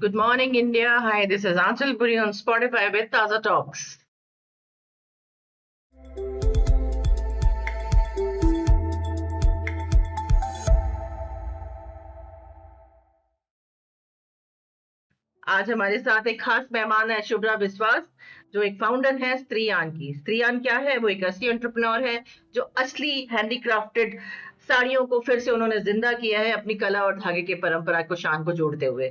Good morning, India. Hi, this is Anchal Puri on Spotify with Taza Talks. आज हमारे साथ एक खास मेहमान है शुभ्रा विश्वास, जो एक फाउंडर है स्त्रीयान की। स्त्रीयान क्या है? वो एक असली एंटरप्रेन्योर है जो असली हैंडीक्राफ्टेड साड़ियों को फिर से उन्होंने जिंदा किया है अपनी कला और धागे की परंपरा को शान को जोड़ते हुए।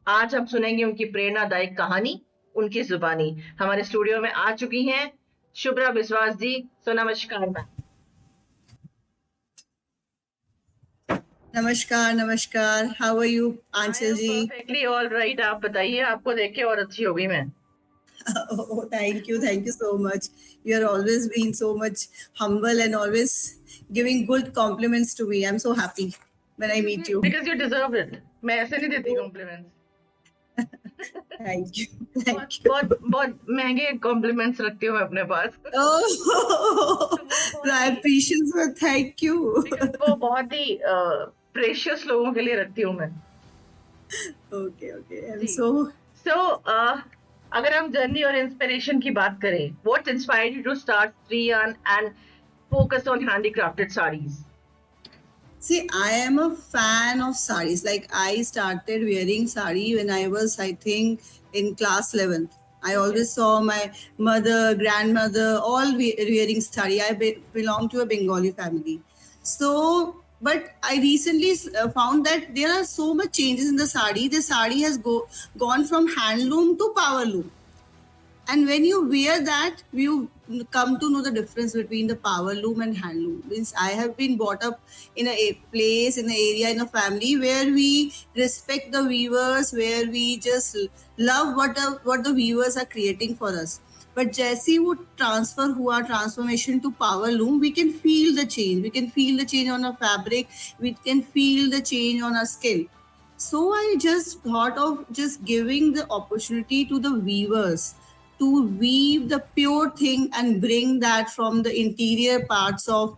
आज हम सुनेंगे उनकी प्रेरणादायक कहानी, उनकी जुबानी। हमारे स्टूडियो में आ चुकी हैं शुभ्रा विश्वास जी। नमस्कार मैम। नमस्कार नमस्कार, how are you Anchal ji? Perfectly all right. आप बताइए, आपको देख के और अच्छी हो गई मैं। Oh, thank you so much. You are always being so much humble and always giving good compliments to me. I'm so happy when I meet you. Because you deserve it. मैं ऐसे नहीं देती compliments. Thank you, thank you. बहुत महंगे compliments रखती हूँ मैं अपने पास। Oh, I appreciate it. Thank you. Because वो बहुत ही precious लोगों के लिए रखती हूँ मैं। Okay. I'm so. अगर हम जर्नी और इंस्पिरेशन की बात करें, what inspired you to start Striyan and focus on handicrafted sarees? See, I am a fan of sarees. Like, I started wearing sari when I was, I think, in class 11th. I always saw my mother, grandmother, all wearing sari. I belong to a Bengali family. So, but I recently found that there are so much changes in the sari. The sari has gone from handloom to power loom. And when you wear that, you come to know the difference between the power loom and handloom. Means I have been brought up in a place, in an area, in a family where we respect the weavers, where we just love what the weavers are creating for us. But जैसे वो transfer हुआ, transformation to power loom, we can feel the change. We can feel the change on our fabric. We can feel the change on our skill. So I just thought of just giving the opportunity to the weavers to weave the pure thing and bring that from the interior parts of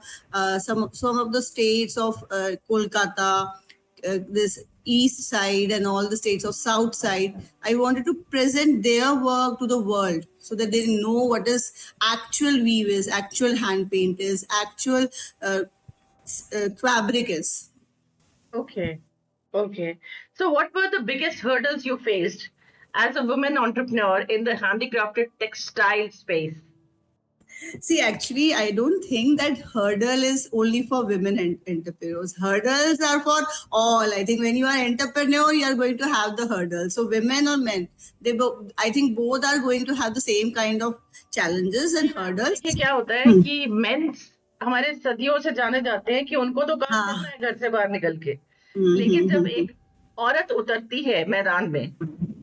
some of the states of Kolkata, this east side and all the states of south side. I wanted to present their work to the world so that they know what is actual weave is, actual hand paint is, actual fabric is. Okay. So what were the biggest hurdles you faced as a woman entrepreneur in the handicrafted textile space? See, actually, I don't think that hurdle is only for women entrepreneurs. Hurdles are for all. I think when you are entrepreneur, you are going to have the hurdle. So women or men, I think both are going to have the same kind of challenges and hurdles. देखिए क्या होता है कि men हमारे सदियों से जाने जाते हैं कि उनको तो काम करना है घर से बाहर निकल के। लेकिन जब एक औरत उतरती है मैदान में,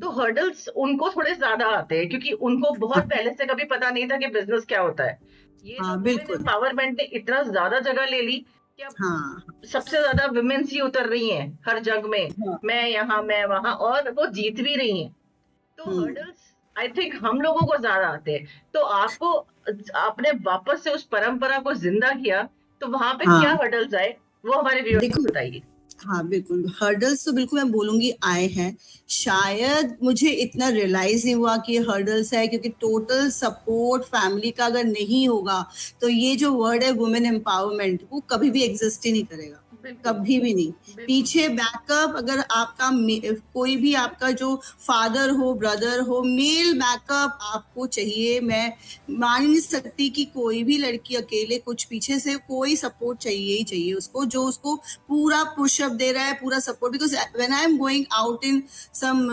तो हर्डल्स उनको थोड़े ज्यादा आते हैं, क्योंकि उनको बहुत पहले से कभी पता नहीं था कि बिजनेस क्या होता है। ये बिल्कुल एम्पावरमेंट ने इतना ज्यादा जगह ले ली कि अब सबसे ज्यादा विमेन्स ही उतर रही हैं हर जंग में। मैं यहाँ, मैं वहां, और वो जीत भी रही हैं। तो हर्डल्स आई थिंक हम लोगों को ज्यादा आते हैं। तो आपको आपने वापस से उस परंपरा को जिंदा किया, तो वहां पे क्या हर्डल्स आए वो हमारे व्यूअर्स को बताइए। हाँ बिल्कुल, हर्डल्स तो बिल्कुल मैं बोलूंगी आए हैं। शायद मुझे इतना रियलाइज नहीं हुआ कि ये हर्डल्स है, क्योंकि टोटल सपोर्ट फैमिली का अगर नहीं होगा तो ये जो वर्ड है वुमेन एम्पावरमेंट, वो कभी भी एग्जिस्ट ही नहीं करेगा, कभी भी नहीं। पीछे बैकअप, अगर आपका कोई भी आपका जो फादर हो, ब्रदर हो, मेल बैकअप आपको चाहिए। मैं मान नहीं सकती कि कोई भी लड़की अकेले कुछ, पीछे से कोई सपोर्ट चाहिए ही चाहिए उसको, जो उसको पूरा पुशअप दे रहा है, पूरा support. Because when I am going out in some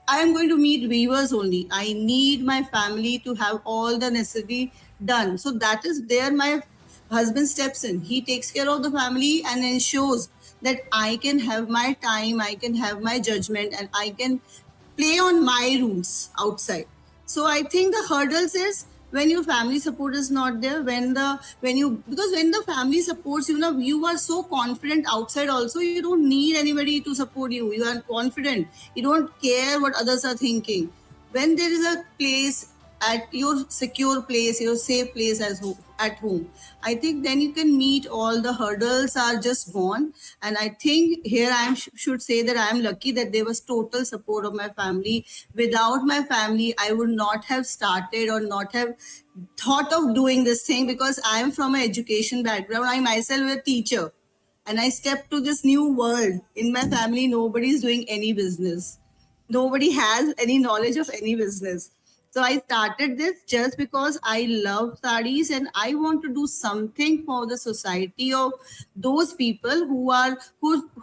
I am going to meet weavers only. I need my family to have all the necessary done. So that is there my husband steps in. He takes care of the family and ensures that I can have my time, I can have my judgment, and I can play on my rules outside. So I think the hurdles is when your family support is not there, because when the family supports you, you are so confident outside also, you don't need anybody to support you. You are confident. You don't care what others are thinking. When there is a place, at your secure place, your safe place at home, I think then you can meet all the hurdles are just gone. And I think here I should say that I am lucky that there was total support of my family. Without my family, I would not have started or not have thought of doing this thing, because I am from an education background. I myself am a teacher, and I stepped to this new world. In my family, nobody is doing any business. Nobody has any knowledge of any business. So I started this just because I love sarees and I want to do something for the society of those people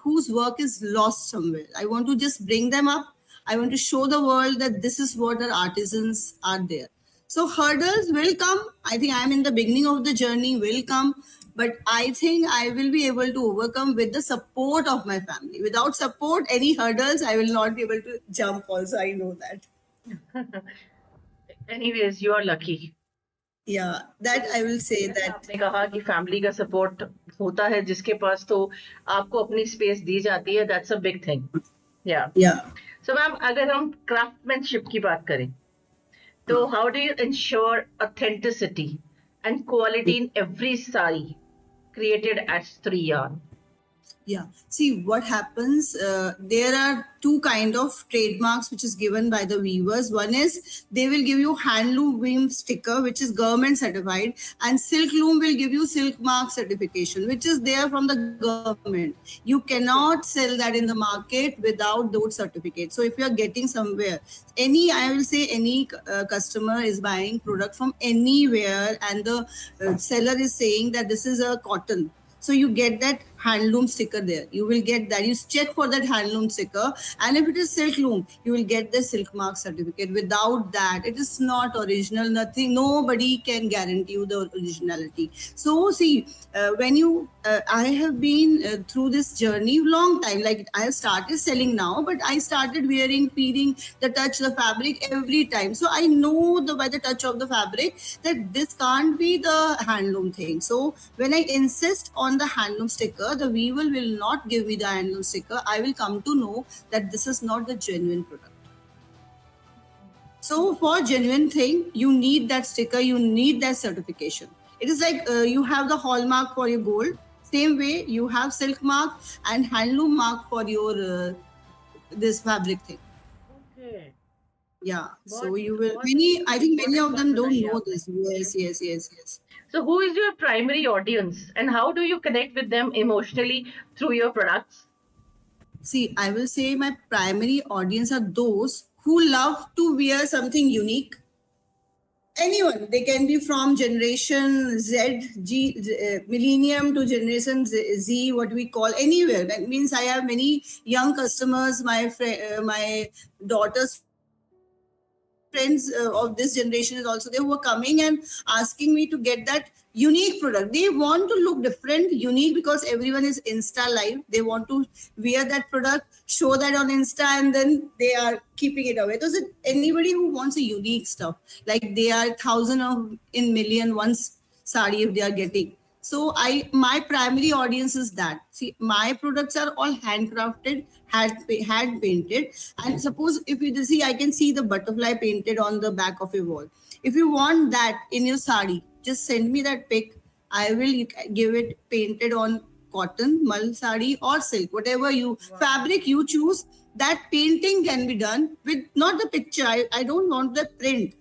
whose work is lost somewhere. I want to just bring them up. I want to show the world that this is what our artisans are there. So hurdles will come. I think I'm in the beginning of the journey, will come, but I think I will be able to overcome with the support of my family. Without support, any hurdles, I will not be able to jump also. I know that. Anyways, you are lucky. Yeah, that I will say that. आपने कहा कि family का support होता है जिसके पास, तो आपको अपनी स्पेस दी जाती है. That's a big thing. या सो मैम, अगर हम क्राफ्टमैनशिप की बात करें, तो how do you ensure authenticity and quality in every sari created at 3 yarn? Yeah. See what happens. There are two kind of trademarks which is given by the weavers. One is they will give you handloom weave sticker, which is government certified, and silk loom will give you silk mark certification, which is there from the government. You cannot sell that in the market without those certificates. So if you are getting somewhere, I will say any customer is buying product from anywhere, and the seller is saying that this is a cotton. So you get that handloom sticker there. You will get that. You check for that handloom sticker. And if it is silk loom, you will get the silk mark certificate. Without that, it is not original, nothing. Nobody can guarantee you the originality. So see, I have been through this journey long time. Like I have started selling now, but I started wearing, feeling the touch, the fabric every time. So I know by the touch of the fabric that this can't be the handloom thing. So when I insist on the handloom sticker, the weaver will not give me the handloom sticker. I will come to know that this is not the genuine product. So for genuine thing, you need that sticker, you need that certification. It is like you have the hallmark for your gold. Same way, you have silk mark and handloom mark for your this fabric thing. Okay. Yeah. So you will I think many of them don't know this. Yes. So who is your primary audience and how do you connect with them emotionally through your products? See, I will say my primary audience are those who love to wear something unique. Anyone, they can be from generation millennium to generation Z, what we call anywhere. That means I have many young customers, my daughter's friends of this generation is also there, who are coming and asking me to get that unique product. They want to look different, unique, because everyone is Insta live. They want to wear that product, show that on Insta, and then they are keeping it away. There's anybody who wants a unique stuff, like they are 1,000 in million once sari if they are getting. So my primary audience is that. See, my products are all handcrafted, hand painted. And suppose if you see, I can see the butterfly painted on the back of your wall. If you want that in your sari, just send me that pic. I will give it painted on cotton, mal sari or silk, whatever fabric you choose. That painting can be done with not the picture. I don't want the print.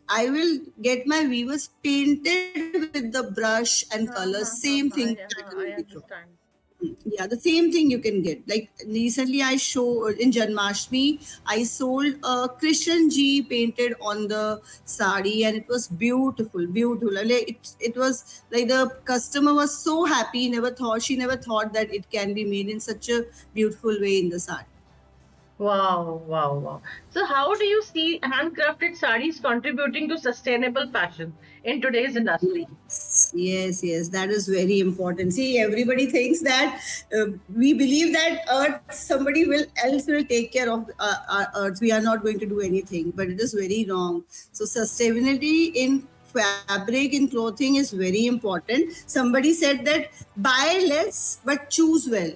I will get my weavers painted with the brush and colors. Same thing. I understand. Yeah, the same thing you can get. Like recently I showed in Janmashtami, I sold a Krishan Ji painted on the sari, and it was beautiful. It was like the customer was so happy. She never thought that it can be made in such a beautiful way in the sari. Wow. So how do you see handcrafted sarees contributing to sustainable fashion in today's industry? Yes, that is very important. See, everybody thinks that we believe that somebody else will take care of our earth. We are not going to do anything, but it is very wrong. So sustainability in fabric, in clothing is very important. Somebody said that buy less but choose well.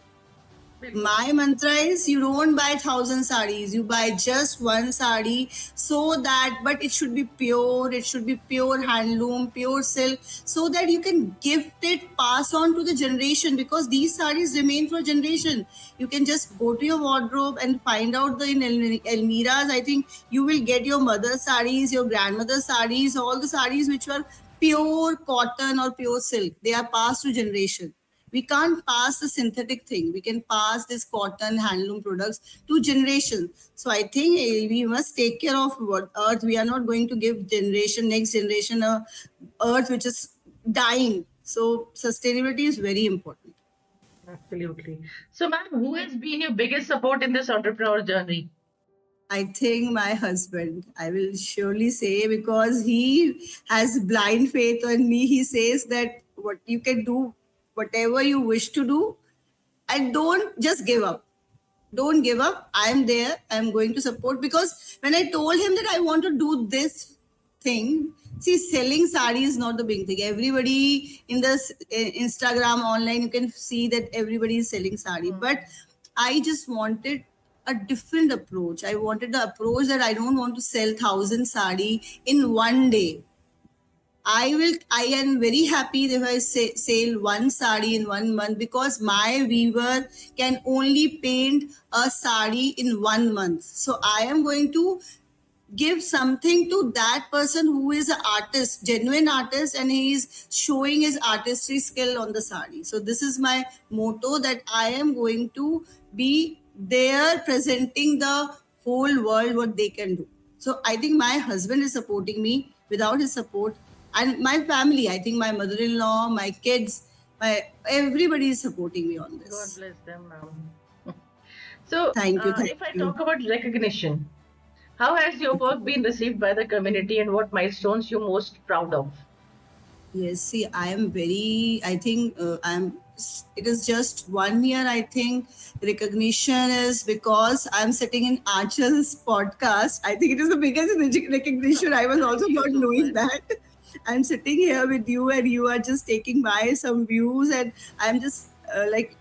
My mantra is you don't buy 1,000 sarees, you buy just one saree, so that, but it should be pure, it should be pure handloom, pure silk, so that you can gift it, pass on to the generation, because these sarees remain for generation. You can just go to your wardrobe and find out in Elmira's, I think you will get your mother's sarees, your grandmother's sarees, all the sarees which were pure cotton or pure silk. They are passed to generation. We can't pass the synthetic thing. We can pass this cotton handloom products to generations. So I think we must take care of what earth. We are not going to give next generation a earth which is dying. So sustainability is very important. Absolutely. So, ma'am, who has been your biggest support in this entrepreneur journey? I think my husband, I will surely say, because he has blind faith on me. He says that what you can do, whatever you wish to do, and don't just give up. Don't give up. I'm there. I'm going to support, because when I told him that I want to do this thing, see, selling sari is not the big thing. Everybody in the Instagram online, you can see that everybody is selling sari. But I just wanted a different approach. I wanted the approach that I don't want to sell 1,000 sari in one day. I am very happy if I sell one sari in 1 month, because my weaver can only paint a sari in 1 month. So I am going to give something to that person who is an artist, genuine artist, and he is showing his artistry skill on the sari. So this is my motto, that I am going to be there presenting the whole world what they can do. So I think my husband is supporting me. Without his support, and my family, I think my mother-in-law, my kids, everybody is supporting me on this. God bless them, ma'am. So, Thank you. if I talk about recognition, how has your work been received by the community, and what milestones you're most proud of? Yes, see, I think it is just 1 year, I think. Recognition is because I'm sitting in Achal's podcast. I think it is the biggest recognition. I was also not knowing that. I'm sitting here with you, and you are just taking my some views, and I'm just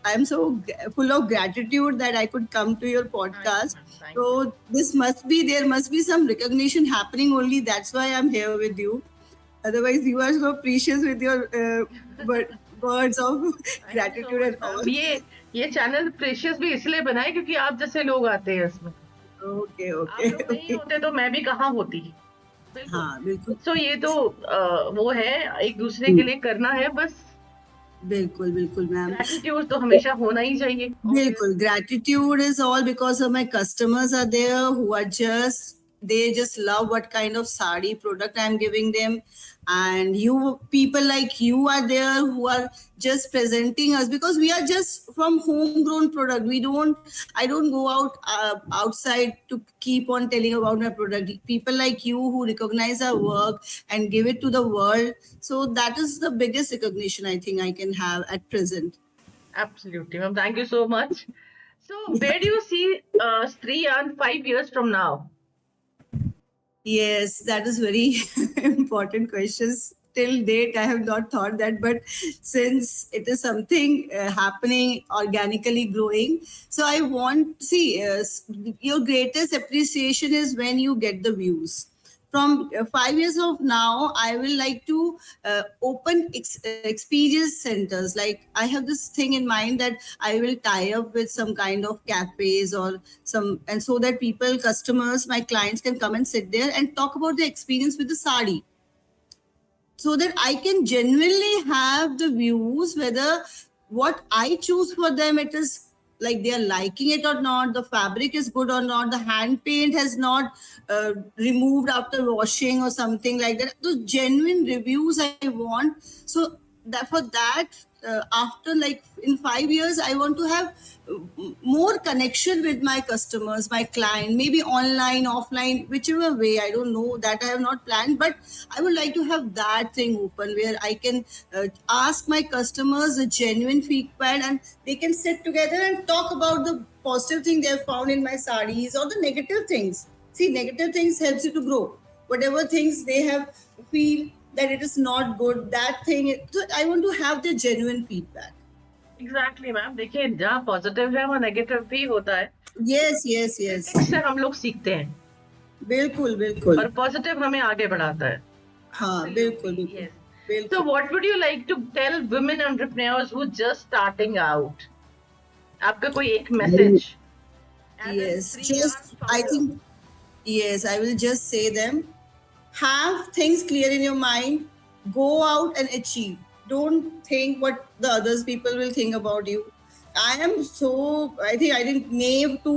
I'm so full of gratitude that I could come to your podcast. So there must be some recognition happening only. That's why I'm here with you. Otherwise, you are so precious with your words of gratitude and all. ये channel precious भी इसलिए बना है क्योंकि आप जैसे लोग आते हैं इसमें. ओके आप ओके लोग नहीं होते तो मैं भी कहाँ होती. हाँ बिल्कुल. तो ये तो वो है, एक दूसरे के लिए करना है बस. बिल्कुल बिल्कुल मैम. Gratitude तो हमेशा होना ही चाहिए. बिल्कुल. Gratitude is all because of my customers are there who are they just love what kind of sari product I'm giving them, and you people like you are there who are just presenting us, because we are just from homegrown product. I don't go outside to keep on telling about my product. People like you who recognize our work and give it to the world, so that is the biggest recognition I think I can have at present. Absolutely, ma'am. Thank you so much. So, where do you see Striyan 5 years from now? Yes, that is very important questions. Till date, I have not thought that, but since it is something happening, organically growing, so I want your greatest appreciation is when you get the views. From 5 years of now, I will like to open experience centers. Like I have this thing in mind that I will tie up with some kind of cafes or and so that customers, my clients can come and sit there and talk about the experience with the sari, so that I can genuinely have the views whether what I choose for them, it is like they are liking it or not, the fabric is good or not, the hand paint has not removed after washing or something like that. Those genuine reviews I want. So that for that, after like in 5 years, I want to have more connection with my customers, my client, maybe online, offline, whichever way. I don't know, that I have not planned, but I would like to have that thing open where I can ask my customers a genuine feedback, and they can sit together and talk about the positive thing they have found in my sarees or the negative things. See, negative things helps you to grow. Whatever things they have feel that it is not good, that thing. So I want to have the genuine feedback. Exactly ma'am, देखिए जहाँ positive है वहाँ negative भी होता है। Yes yes yes, critics से हम लोग सीखते हैं बिल्कुल बिल्कुल, और पॉजिटिव हमें आगे बढ़ाता है। हाँ बिल्कुल Absolutely, बिल्कुल yes. So बिल्कुल। what would you like to tell women entrepreneurs who just starting out? आपका कोई एक मैसेज एज ए Yes, स्त्री और just I founder? think, yes, I will just say them. Have things clear in your mind. Go out and achieve. Don't think what the others people will think about you. I am so, I think I didn't name to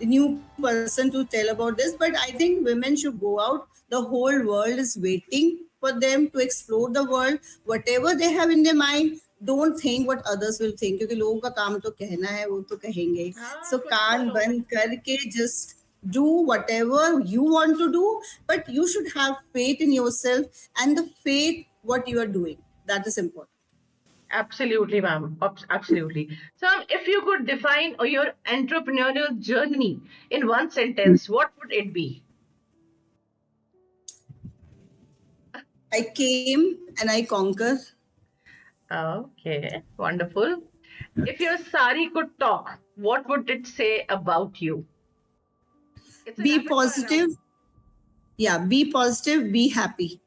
new person to tell about this, but I think women should go out. The whole world is waiting for them to explore the world. Whatever they have in their mind, don't think what others will think, क्योंकि लोगों का काम तो कहना है, वो तो कहेंगे ही. हाँ, So कुछ कान बोलो। बंद करके just do whatever you want to do, but you should have faith in yourself and the faith what you are doing. That is important. Absolutely, ma'am. Absolutely. So, if you could define your entrepreneurial journey in one sentence, what would it be? I came and I conquer. Okay, wonderful. If your sari could talk, what would it say about you? It's a Be rapid fire positive. round. Yeah, be positive, be happy.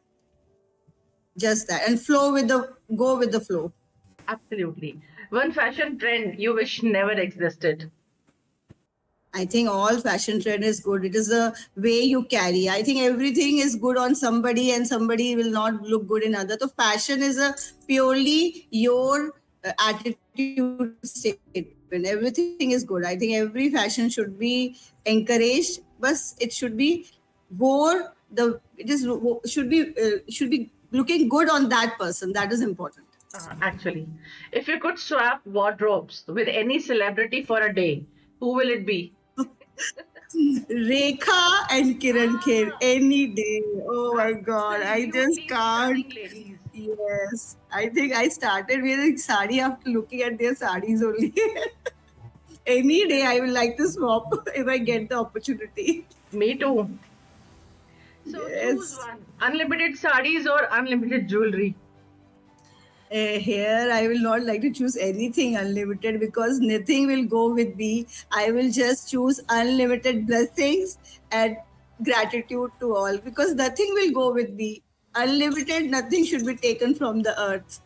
Just that. And go with the flow. Absolutely. One fashion trend you wish never existed. I think all fashion trend is good. It is the way you carry. I think everything is good on somebody and somebody will not look good in other. So fashion is a purely your attitude statement. Everything is good. I think every fashion should be encouraged, but it should be wore the it is should be looking good on that person. That is important. Actually, if you could swap wardrobes with any celebrity for a day, who will it be? Rekha and Kiran Kher Ah, any day. Oh my god, I just absolutely can't. stunning ladies. Yes, I think I started wearing sari after looking at their saris only. Any day, I would like to swap if I get the opportunity. Me too. So choose Yes. one: unlimited sarees or unlimited jewelry. Here, I will not like to choose anything unlimited because nothing will go with me. I will just choose unlimited blessings and gratitude to all because nothing will go with me. Unlimited, nothing should be taken from the earth.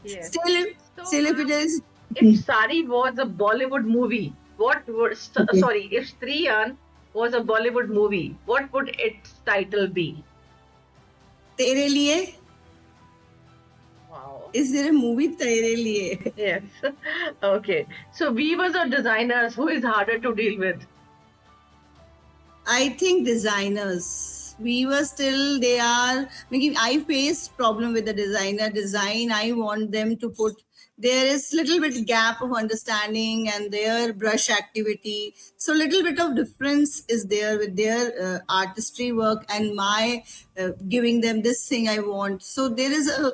Yes. Still, So, still, if it ma'am, is if Sari was a Bollywood movie, what would, okay, sorry, if Striyan was a Bollywood movie, what would its title be? तेरे लिए, Wow. is there a movie तेरे लिए? Yes. Okay. So, weavers or designers, who is harder to deal with? I think designers. We were still they are making I faced problem with the designer design. I want them to put there is little bit gap of understanding and their brush activity. So little bit of difference is there with their artistry work and my giving them this thing I want. So there is a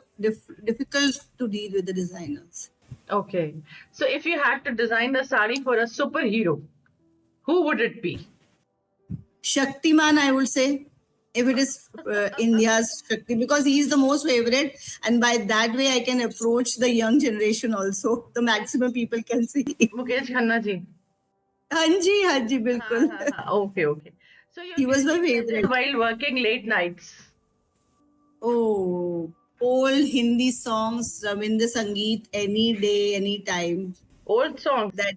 difficult to deal with the designers. Okay. So, if you had to design the sari for a superhero, who would it be? Shaktiman, I would say, if it is India's Shakti, because he is the most favorite, and by that way, I can approach the young generation also. The maximum people can see. Mukesh Khanna ji. हाँ जी, बिल्कुल. Okay, okay. So, your He was my guilty pleasure favorite. while working late nights. Oh, old Hindi songs, Ravinder Sangeet, any day, any time. Old songs. That,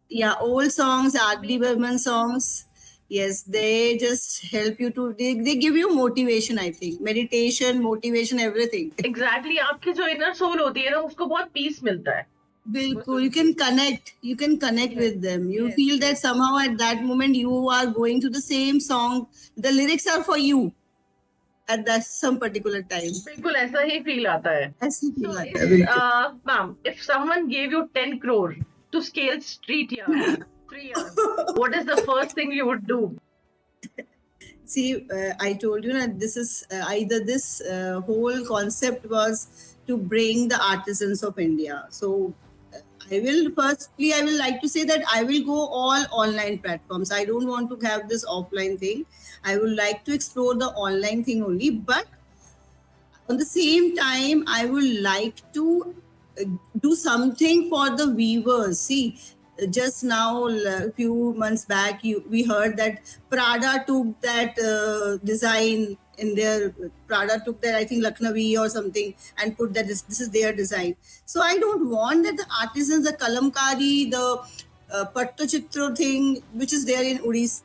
yeah, old songs, Me Aarti too. Burman songs. Yes, they just help you to, they give you motivation, I think. Meditation, motivation, everything. Exactly. आपकी जो inner soul होती है ना, उसको बहुत peace मिलता है. Bilkul, you can connect Yes, with them. You yes, feel that yes. somehow at that moment you are going to the same song. The lyrics are for you at that some particular time. बिल्कुल ऐसा ही feel आता है. ऐसे So, feel आता if, है, बिल्कुल. ma'am, if someone gave you 10 crore to scale street yarn, 3 yarn, what is the first thing you would do? See, I told you that this is either this whole concept was to bring the artisans of India. So I will like to say that I will go all online platforms. I don't want to have this offline thing. I would like to explore the online thing only, but on the same time, I would like to do something for the weavers. See, just now, a few months back, we heard that Prada took that design in their, Prada took that, I think, Lucknowi or something, and put that this is their design. So I don't want that the artisans, the kalamkari, the Pattachitra thing, which is there in Odisha,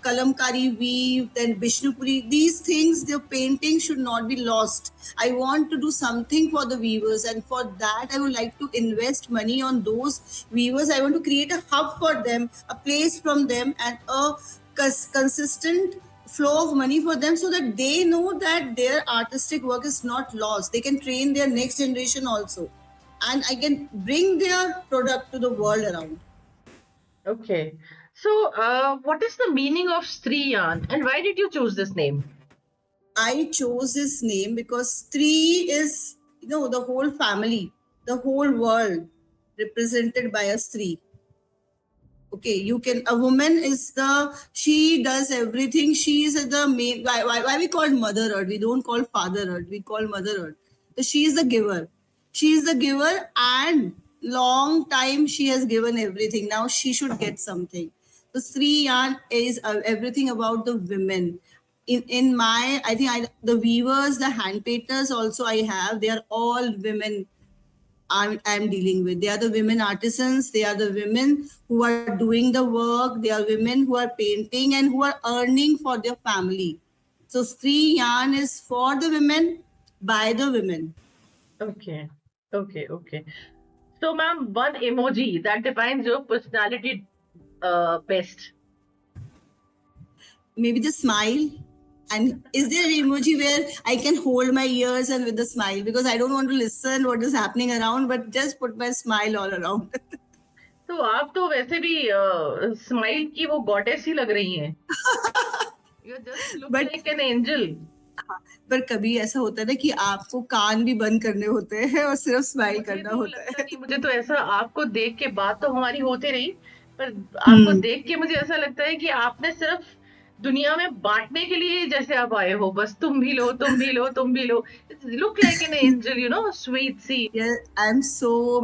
Kalamkari weave, then Bishnupuri, these things, their painting should not be lost. I want to do something for the weavers, and for that, I would like to invest money on those weavers. I want to create a hub for them, a place from them, and a consistent flow of money for them, so that they know that their artistic work is not lost. They can train their next generation also, and I can bring their product to the world around. Okay. So, what is the meaning of Stree yarn, and why did you choose this name? I chose this name because Stree is, the whole family, the whole world represented by a Stree. Okay, a woman is she does everything. She is the main, why we call Mother Earth? We don't call Father Earth, we call Mother Earth. So she is the giver. She is the giver, and long time she has given everything. Now she should get something. So Stree yarn is everything about the women. In my, I think the weavers, the hand painters also I have, they are all women. I'm dealing with. They are the women artisans. They are the women who are doing the work. They are women who are painting and who are earning for their family. So Stree yarn is for the women, by the women. Okay. Okay. So, ma'am, one emoji that defines your personality best. Maybe the smile. And is there an emoji where I can hold my ears and with a smile? Because I don't want to listen what is happening around, but just put my smile all around. तो आप तो वैसे भी smile की वो goddess ही लग रही हैं. You just look like an angel. पर कभी ऐसा होता है ना कि आपको कान भी बंद करने होते हैं और सिर्फ स्माइल करना होता है. मुझे तो ऐसा, आपको देख के बात तो हमारी होती रही, पर आपको देख के मुझे ऐसा लगता है कि आपने सिर्फ दुनिया में बांटने के लिए जैसे आप आए हो, बस तुम भी लो, तुम भी लो, तुम भी लो. Look like an angel, sweet sea. Yeah, I'm so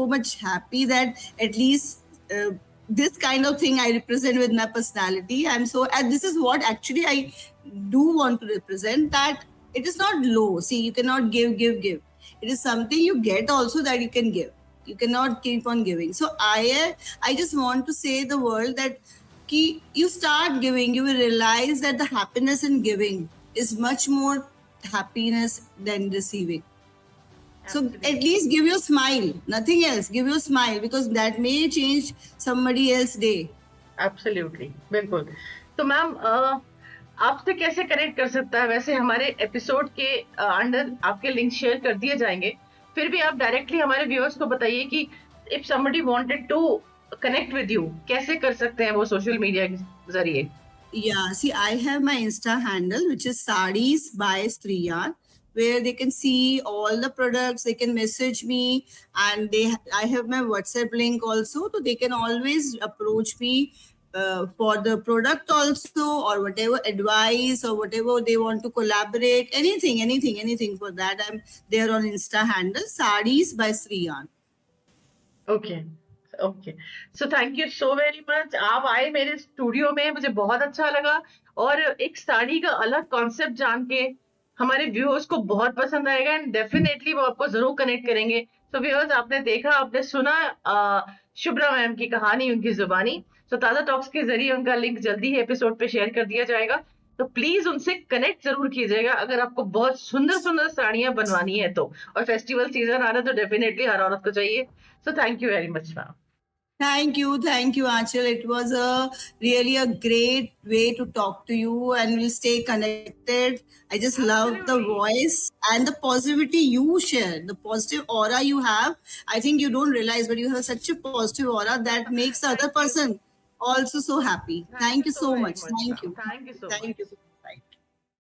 much happy that at least this kind of thing I represent with my personality. And this is what actually I do want to represent, that it is not low. See, you cannot give. It is something you get also that you can give. You cannot keep on giving. So I just want to say the world that you start giving, you will realize that the happiness in giving is much more happiness than receiving. Absolutely. So at least give your smile, nothing else. Give your smile, because that may change somebody else's day. Absolutely, बिल्कुल. तो ma'am, आपसे कैसे connect कर सकता है? वैसे हमारे episode के अंडर आपके लिंक शेयर कर दिए जाएंगे. फिर भी आप डायरेक्टली हमारे व्यूअर्स को बताइए कि if somebody wanted to connect with you, कैसे कर सकते हैं वो सोशल मीडिया के जरिए? Yeah, see, I have my Insta handle, which is Sarees by Stree Yarn, where they can see all the products. They can message me, and I have my WhatsApp link also, so they can always approach me for the product also, or whatever advice or whatever they want to collaborate. Anything for that. I'm there on Insta handle Sarees by Stree Yarn. Okay, so thank you so very much. आप आए मेरे studio में, मुझे बहुत अच्छा लगा, और एक साड़ी का अलग कॉन्सेप्ट जान के हमारे व्यूअर्स को बहुत पसंद आएगा, एंड डेफिनेटली वो आपको जरूर कनेक्ट करेंगे. सो व्यूअर्स, आपने देखा, आपने सुना शुभ्रा मैम की कहानी, उनकी जुबानी. सो ताजा टॉक्स के जरिए उनका लिंक जल्दी ही एपिसोड पे शेयर कर दिया जाएगा, तो प्लीज उनसे कनेक्ट जरूर कीजिएगा अगर आपको बहुत सुंदर सुंदर साड़ियां बनवानी है तो. और फेस्टिवल सीजन आ रहा है तो डेफिनेटली हर औरत को चाहिए. So thank you very much ma'am. Thank you, Aanchal. It was really a great way to talk to you, and we'll stay connected. I just love the voice and the positivity you share, the positive aura you have. I think you don't realize, but you have such a positive aura that makes the other person also so happy. Thank you so much. Thank you. Thank you so much.